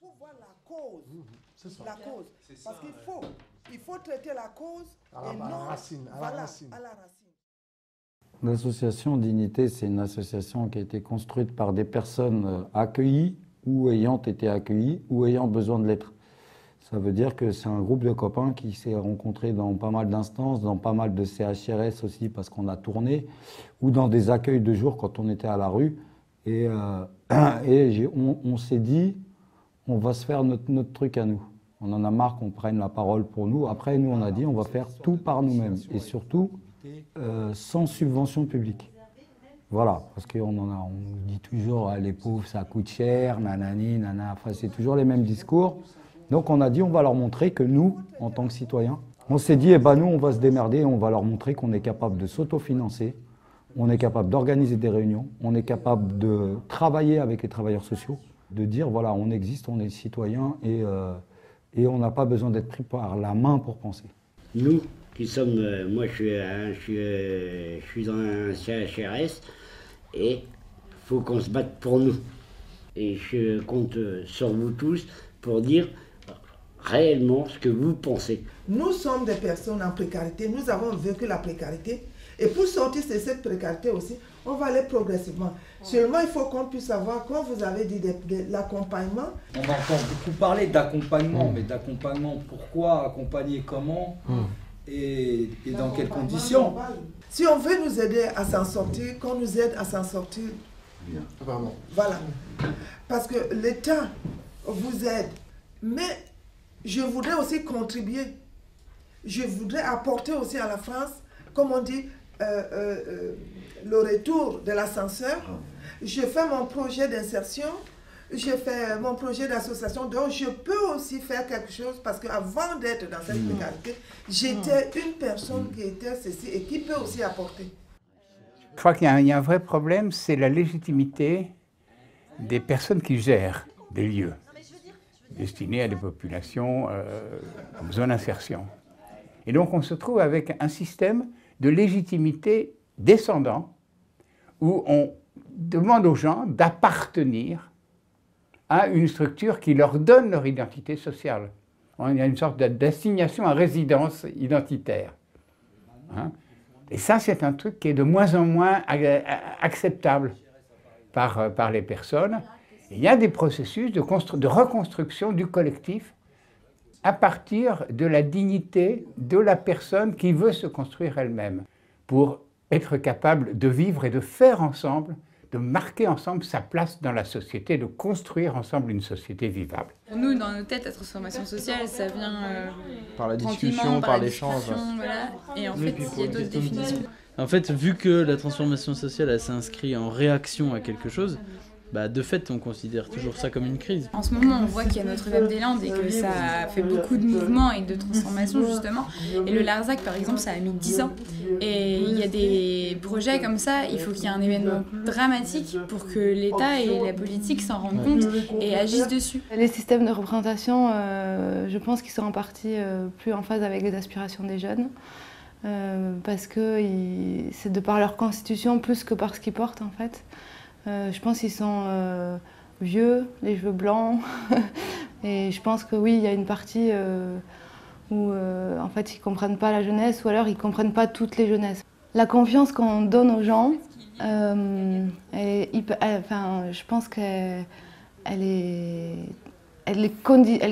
faut voir la cause. C'est ça. La cause. Parce qu'il faut traiter la cause à la racine. À la racine. L'association Dignité, c'est une association qui a été construite par des personnes accueillies ou ayant été accueillies ou ayant besoin de l'être. Ça veut dire que c'est un groupe de copains qui s'est rencontré dans pas mal d'instances, dans pas mal de CHRS aussi parce qu'on a tourné, ou dans des accueils de jour quand on était à la rue. Et on s'est dit, on va se faire notre truc à nous. On en a marre qu'on prenne la parole pour nous. Après, nous, on a dit, on va faire tout par nous-mêmes. Et surtout, sans subvention publique. Voilà, parce qu'on dit toujours, les pauvres, ça coûte cher, nanani, nana. Enfin, c'est toujours les mêmes discours. Donc, on a dit, on va leur montrer que nous, en tant que citoyens, on s'est dit, eh ben, nous, on va se démerder et on va leur montrer qu'on est capable de s'autofinancer, on est capable d'organiser des réunions, on est capable de travailler avec les travailleurs sociaux, de dire, voilà, on existe, on est citoyens et on n'a pas besoin d'être pris par la main pour penser. Nous, qui sommes, moi je suis dans un CHRS et il faut qu'on se batte pour nous. Et je compte sur vous tous pour dire réellement ce que vous pensez. Nous sommes des personnes en précarité, nous avons vécu la précarité. Et pour sortir de cette précarité aussi, on va aller progressivement. Seulement, il faut qu'on puisse avoir, comme vous avez dit, de l'accompagnement. On entend beaucoup parler d'accompagnement, mais d'accompagnement, pourquoi, accompagner comment et dans quelles conditions? Si on veut nous aider à s'en sortir, qu'on nous aide à s'en sortir. Bien. Vraiment. Voilà. Parce que l'État vous aide. Mais je voudrais aussi contribuer. Je voudrais apporter aussi à la France, comme on dit, le retour de l'ascenseur. Je fais mon projet d'insertion, je fais mon projet d'association, donc je peux aussi faire quelque chose parce qu'avant d'être dans cette précarité, j'étais une personne qui était ceci et qui peut aussi apporter. Je crois qu'il y a un vrai problème, c'est la légitimité des personnes qui gèrent des lieux destinés à des populations en besoin d'insertion. Et donc on se trouve avec un système de légitimité descendant où on demande aux gens d'appartenir à une structure qui leur donne leur identité sociale. Il y a une sorte d'assignation à résidence identitaire. Hein? Et ça, c'est un truc qui est de moins en moins acceptable par les personnes. Et il y a des processus de reconstruction du collectif à partir de la dignité de la personne qui veut se construire elle-même, pour être capable de vivre et de faire ensemble, de marquer ensemble sa place dans la société, de construire ensemble une société vivable. Pour nous, dans nos têtes, la transformation sociale, ça vient par la discussion, par l'échange. Voilà. Et en fait, il y a d'autres définitions. En fait, vu que la transformation sociale, elle s'inscrit en réaction à quelque chose, bah, de fait, on considère toujours ça comme une crise. En ce moment, on voit qu'il y a Notre-Dame-des-Landes et que ça fait beaucoup de mouvements et de transformations, justement. Et le Larzac, par exemple, ça a mis 10 ans. Et il y a des projets comme ça, il faut qu'il y ait un événement dramatique pour que l'État et la politique s'en rendent compte et agissent dessus. Les systèmes de représentation, je pense qu'ils sont en partie plus en phase avec les aspirations des jeunes. Parce que c'est de par leur constitution plus que par ce qu'ils portent, en fait. Je pense qu'ils sont vieux, les cheveux blancs, et je pense que oui, il y a une partie où en fait ils ne comprennent pas la jeunesse, ou alors ils ne comprennent pas toutes les jeunesses. La confiance qu'on donne aux gens, je pense qu'elle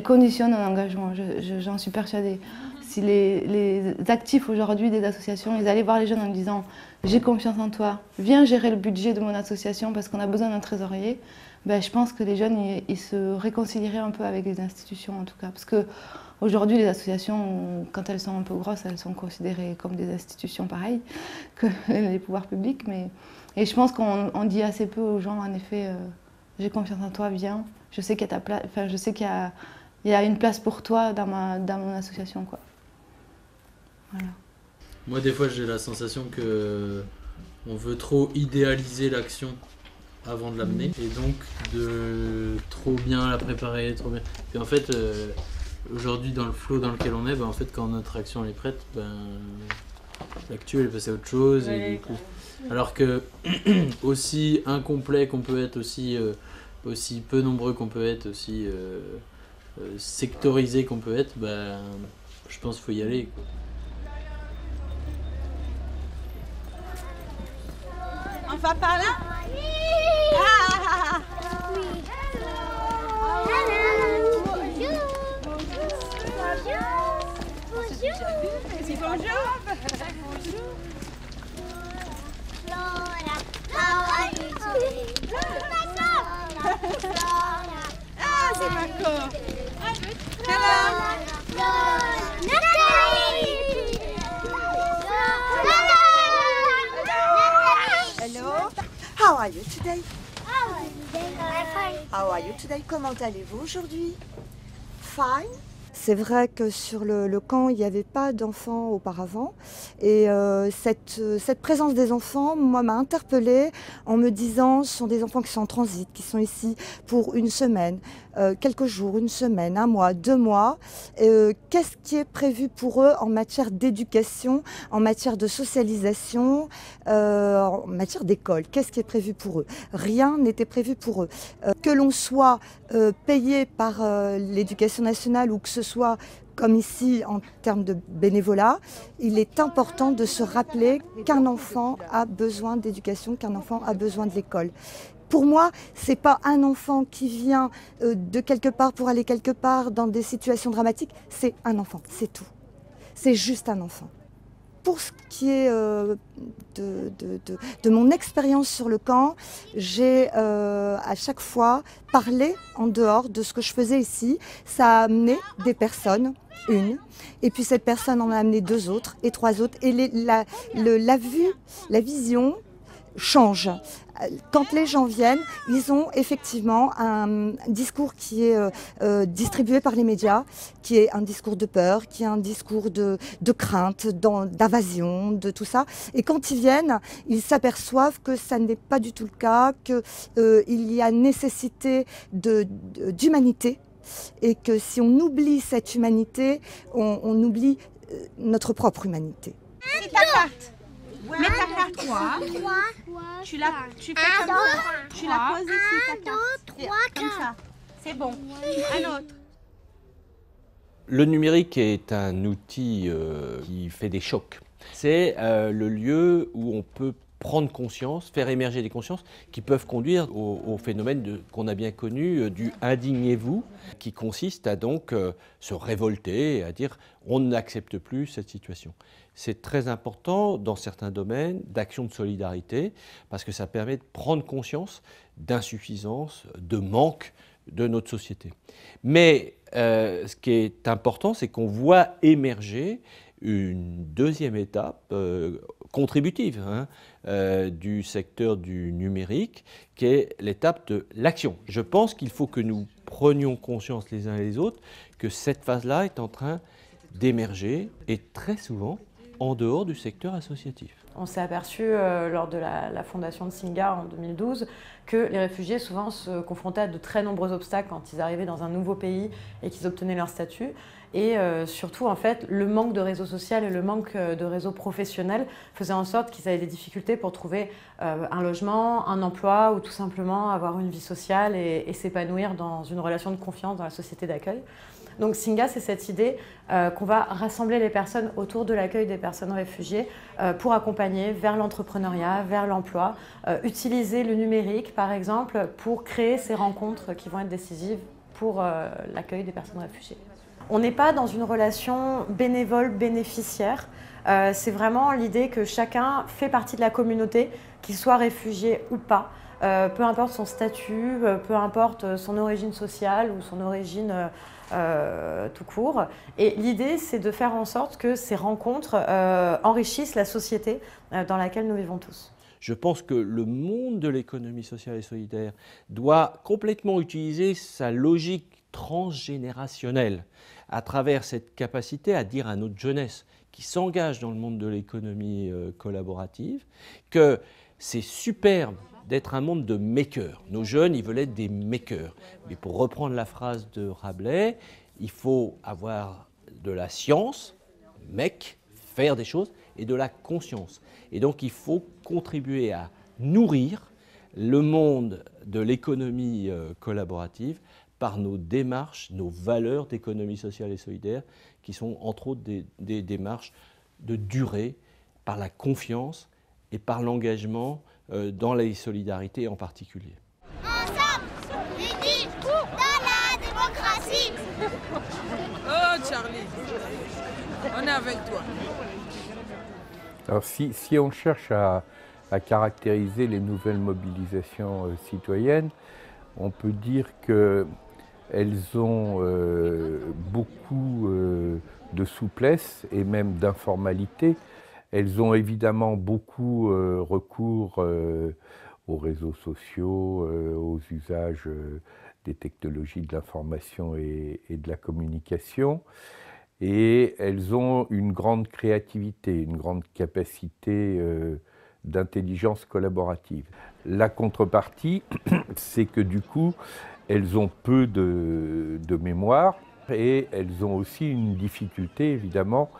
conditionne un engagement, j'en suis persuadée. Si les actifs aujourd'hui des associations, ils allaient voir les jeunes en disant « j'ai confiance en toi, viens gérer le budget de mon association parce qu'on a besoin d'un trésorier », ben, je pense que les jeunes ils se réconcilieraient un peu avec les institutions en tout cas. Parce qu'aujourd'hui, les associations, quand elles sont un peu grosses, elles sont considérées comme des institutions pareilles que les pouvoirs publics. Et je pense qu'on dit assez peu aux gens, en effet, j'ai confiance en toi, viens, je sais qu'il y a ta place, enfin, je sais qu'il y a une place pour toi dans mon association, quoi. Voilà. Moi, des fois, j'ai la sensation que on veut trop idéaliser l'action avant de l'amener, et donc de trop bien la préparer, trop bien. Et en fait, aujourd'hui, dans le flow dans lequel on est, en fait, quand notre action elle est prête, l'actu elle est passée à autre chose. Et du coup, alors que aussi incomplet qu'on peut être, aussi aussi peu nombreux qu'on peut être, aussi sectorisé qu'on peut être, bah, je pense qu'il faut y aller, quoi. On va par là? Ah, c'est Marco. Hello. How are you today? How are you today? Comment allez-vous aujourd'hui? Fine. C'est vrai que sur le camp, il n'y avait pas d'enfants auparavant. Et cette présence des enfants, moi, m'a interpellée en me disant, ce sont des enfants qui sont en transit, qui sont ici pour une semaine, quelques jours, une semaine, un mois, 2 mois. Qu'est-ce qui est prévu pour eux en matière d'éducation, en matière de socialisation, en matière d'école? Qu'est-ce qui est prévu pour eux? Rien n'était prévu pour eux. Que l'on soit payé par l'éducation nationale ou que ce soit comme ici en termes de bénévolat, il est important de se rappeler qu'un enfant a besoin d'éducation, qu'un enfant a besoin de l'école. Pour moi, ce n'est pas un enfant qui vient de quelque part pour aller quelque part dans des situations dramatiques, c'est un enfant, c'est tout. C'est juste un enfant. Pour ce qui est de mon expérience sur le camp, j'ai à chaque fois parlé en dehors de ce que je faisais ici. Ça a amené des personnes, une, et puis cette personne en a amené 2 autres et 3 autres. Et la vue, la vision change. Quand les gens viennent, ils ont effectivement un discours qui est distribué par les médias, qui est un discours de peur, qui est un discours de crainte, d'invasion, de tout ça. Et quand ils viennent, ils s'aperçoivent que ça n'est pas du tout le cas, qu'il y a nécessité d'humanité et que si on oublie cette humanité, on oublie notre propre humanité. C'est ta carte. Mets ta carte 3. Tu fais comme ça. Tu la poses ici, ta carte. Comme ça. C'est bon. Un autre. Le numérique est un outil qui fait des chocs. C'est le lieu où on peut prendre conscience, faire émerger des consciences qui peuvent conduire au phénomène qu'on a bien connu du « indignez-vous », qui consiste à donc se révolter et à dire « on n'accepte plus cette situation ». C'est très important dans certains domaines d'action de solidarité parce que ça permet de prendre conscience d'insuffisance, de manque de notre société. Mais ce qui est important, c'est qu'on voit émerger une deuxième étape contributive du secteur du numérique, qui est l'étape de l'action. Je pense qu'il faut que nous prenions conscience les uns et les autres que cette phase-là est en train d'émerger et très souvent en dehors du secteur associatif. On s'est aperçu lors de la fondation de Singa en 2012 que les réfugiés souvent se confrontaient à de très nombreux obstacles quand ils arrivaient dans un nouveau pays et qu'ils obtenaient leur statut. Et surtout, en fait, le manque de réseau social et le manque de réseau professionnel faisaient en sorte qu'ils avaient des difficultés pour trouver un logement, un emploi ou tout simplement avoir une vie sociale et s'épanouir dans une relation de confiance dans la société d'accueil. Donc Singa, c'est cette idée qu'on va rassembler les personnes autour de l'accueil des personnes réfugiées pour accompagner vers l'entrepreneuriat, vers l'emploi, utiliser le numérique par exemple pour créer ces rencontres qui vont être décisives pour l'accueil des personnes réfugiées. On n'est pas dans une relation bénévole-bénéficiaire, c'est vraiment l'idée que chacun fait partie de la communauté, qu'il soit réfugié ou pas. Peu importe son statut, peu importe son origine sociale ou son origine tout court. Et l'idée, c'est de faire en sorte que ces rencontres enrichissent la société dans laquelle nous vivons tous. Je pense que le monde de l'économie sociale et solidaire doit complètement utiliser sa logique transgénérationnelle à travers cette capacité à dire à notre jeunesse qui s'engage dans le monde de l'économie collaborative que c'est superbe d'être un monde de makers. Nos jeunes, ils veulent être des makers. Mais pour reprendre la phrase de Rabelais, il faut avoir de la science, make, faire des choses, et de la conscience. Et donc il faut contribuer à nourrir le monde de l'économie collaborative par nos démarches, nos valeurs d'économie sociale et solidaire, qui sont entre autres des démarches de durée, par la confiance et par l'engagement dans les solidarités en particulier. Ensemble, unis dans la démocratie. Oh Charlie, on est avec toi. Alors si on cherche à caractériser les nouvelles mobilisations citoyennes, on peut dire qu'elles ont beaucoup de souplesse et même d'informalité. Elles ont évidemment beaucoup recours aux réseaux sociaux, aux usages des technologies de l'information et de la communication. Et elles ont une grande créativité, une grande capacité d'intelligence collaborative. La contrepartie, c'est que du coup, elles ont peu de mémoire et elles ont aussi une difficulté, évidemment,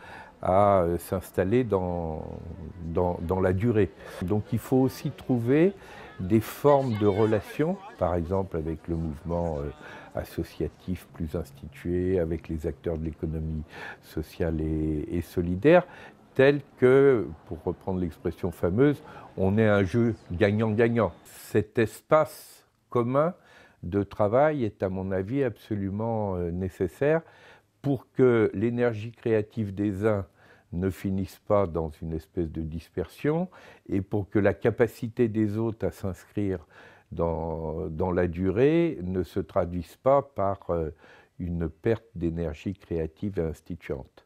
à s'installer dans la durée. Donc il faut aussi trouver des formes de relations, par exemple avec le mouvement associatif plus institué, avec les acteurs de l'économie sociale et solidaire, tel que, pour reprendre l'expression fameuse, on est un jeu gagnant-gagnant. Cet espace commun de travail est, à mon avis, absolument nécessaire pour que l'énergie créative des uns ne finisse pas dans une espèce de dispersion et pour que la capacité des autres à s'inscrire dans la durée ne se traduise pas par une perte d'énergie créative et instituante.